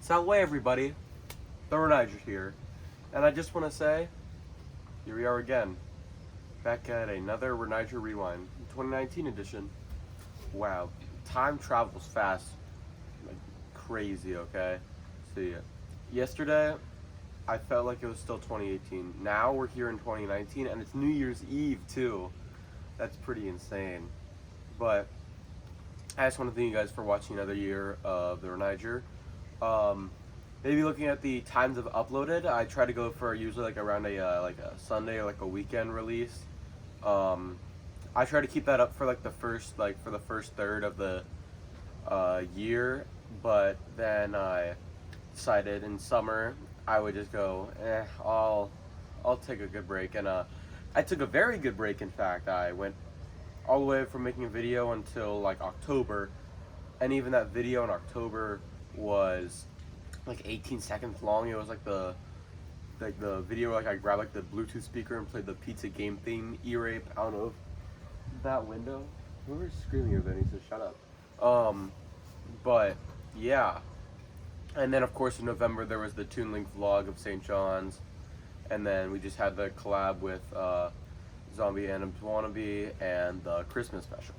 So hey everybody, the Reniger here, and I just want to say, here we are again, back at another Reniger Rewind, 2019 edition. Wow, time travels fast, like crazy, okay? See, yesterday, I felt like it was still 2018. Now we're here in 2019, and it's New Year's Eve too. That's pretty insane. But I just want to thank you guys for watching another year of the Reniger. Maybe looking at the times I've uploaded, I try to go for usually like around a Sunday or like a weekend release. I try to keep that up for like the first third of the year, but then I decided in summer I would just go, I'll take a good break, and I took a very good break. In fact, I went all the way from making a video until like October, and even that video in October was like 18 seconds long. It was like the video, like I grabbed like the Bluetooth speaker and played the pizza game theme, E-rape. I don't know if that window, whoever's screaming at me, so shut up. But yeah, and then of course in November there was the Toon Link vlog of St. John's, and then we just had the collab with Zombie and Wannabe and the Christmas special.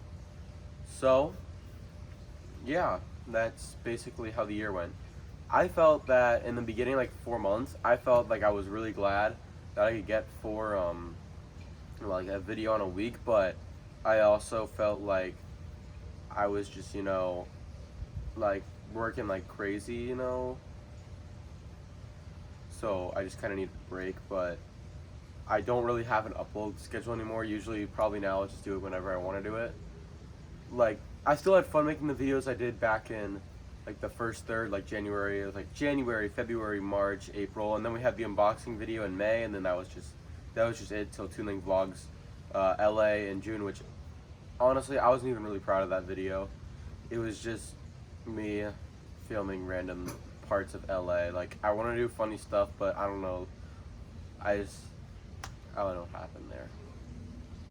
So yeah, that's basically how the year went. I felt that in the beginning, like 4 months, I felt like I was really glad that I could get like a video on a week, but I also felt like I was just, like working like crazy, so I just kind of need a break. But I don't really have an upload schedule anymore. Usually, probably now I'll just do it whenever I want to do it. Like, I still had fun making the videos I did back in like the first third, like January. It was like January, February, March, April, and then we had the unboxing video in May, and then that was just it till Toon Link vlogs LA in June, which honestly I wasn't even really proud of that video. It was just me filming random parts of LA. Like, I want to do funny stuff, but I don't know. I don't know what happened there.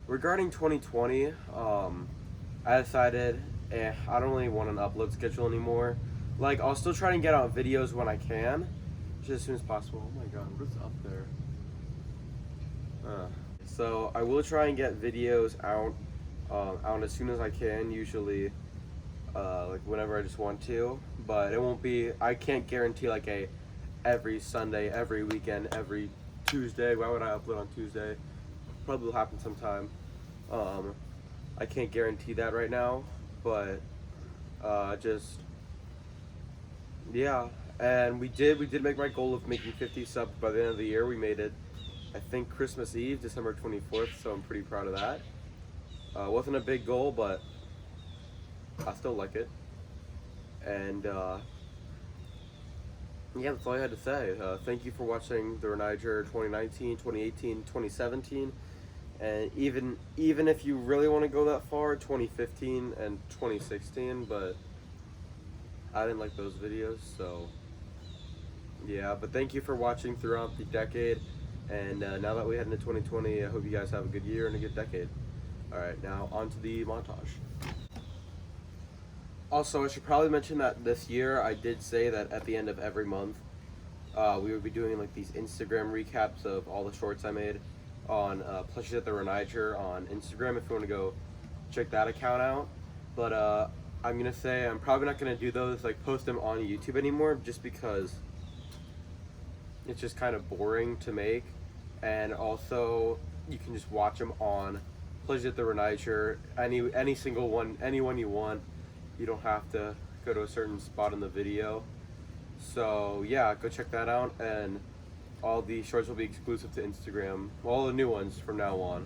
Regarding 2020, I decided I don't really want an upload schedule anymore. Like, I'll still try and get out videos when I can, just as soon as possible. Oh my god, what's up there? So I will try and get videos out as soon as I can, usually like whenever I just want to, but it won't be, I can't guarantee like every Sunday, every weekend, every Tuesday. Why would I upload on Tuesday? Probably will happen sometime. I can't guarantee that right now, but just yeah. And we did make my goal of making 50 subs by the end of the year. We made it, I think, Christmas Eve, December 24th, so I'm pretty proud of that. Wasn't a big goal, but I still like it. And yeah, that's all I had to say. Thank you for watching the Reniger 2019, 2018, 2017. And even if you really want to go that far, 2015 and 2016, but I didn't like those videos, so yeah. But thank you for watching throughout the decade, and now that we head into 2020, I hope you guys have a good year and a good decade. Alright, now on to the montage. Also, I should probably mention that this year I did say that at the end of every month we would be doing like these Instagram recaps of all the shorts I made on Plushies at the Reniger on Instagram, if you want to go check that account out. But I'm gonna say I'm probably not gonna do those, like post them on YouTube anymore, just because it's just kind of boring to make, and also you can just watch them on Plushies at the Reniger, any single one, anyone you want. You don't have to go to a certain spot in the video. So yeah, go check that out, and all the shorts will be exclusive to Instagram. All the new ones from now on.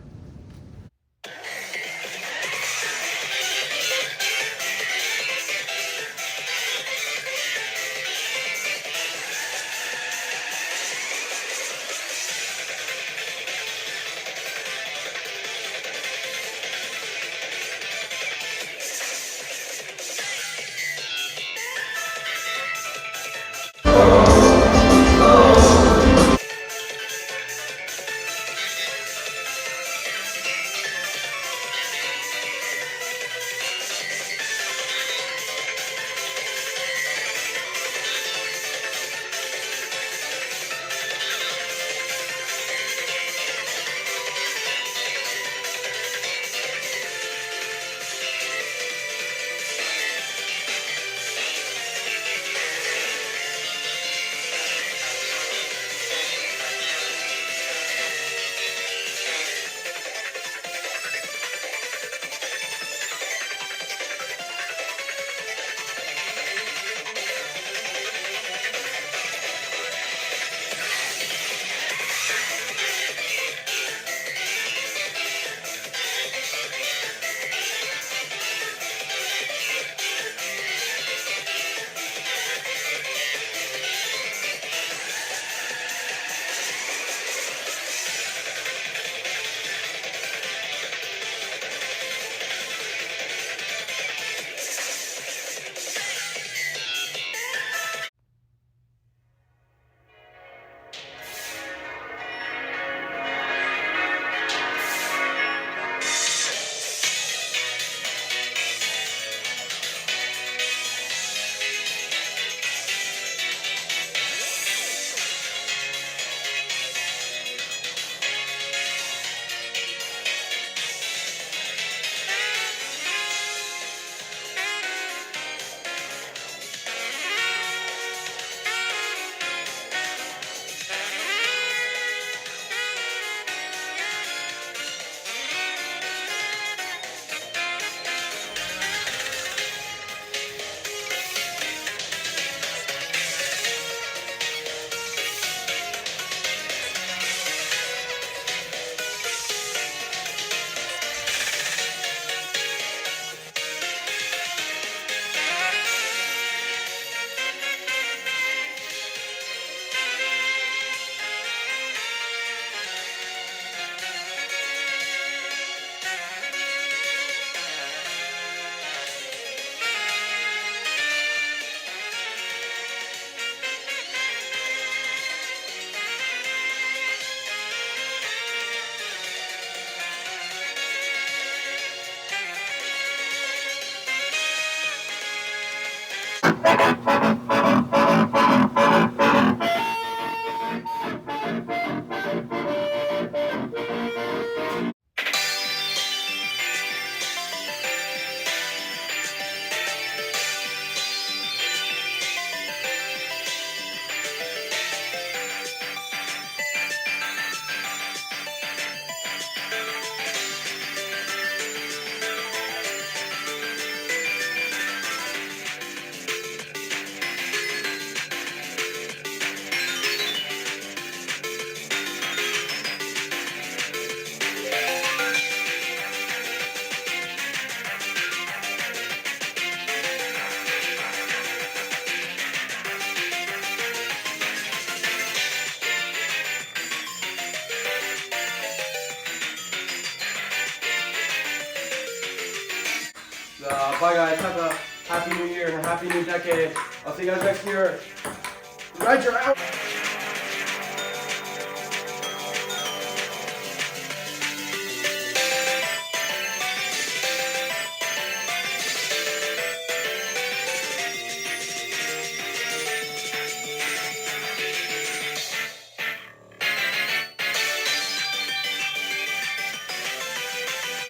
bye guys. Have a happy new year and a happy new decade. I'll see you guys next year. Reniger out.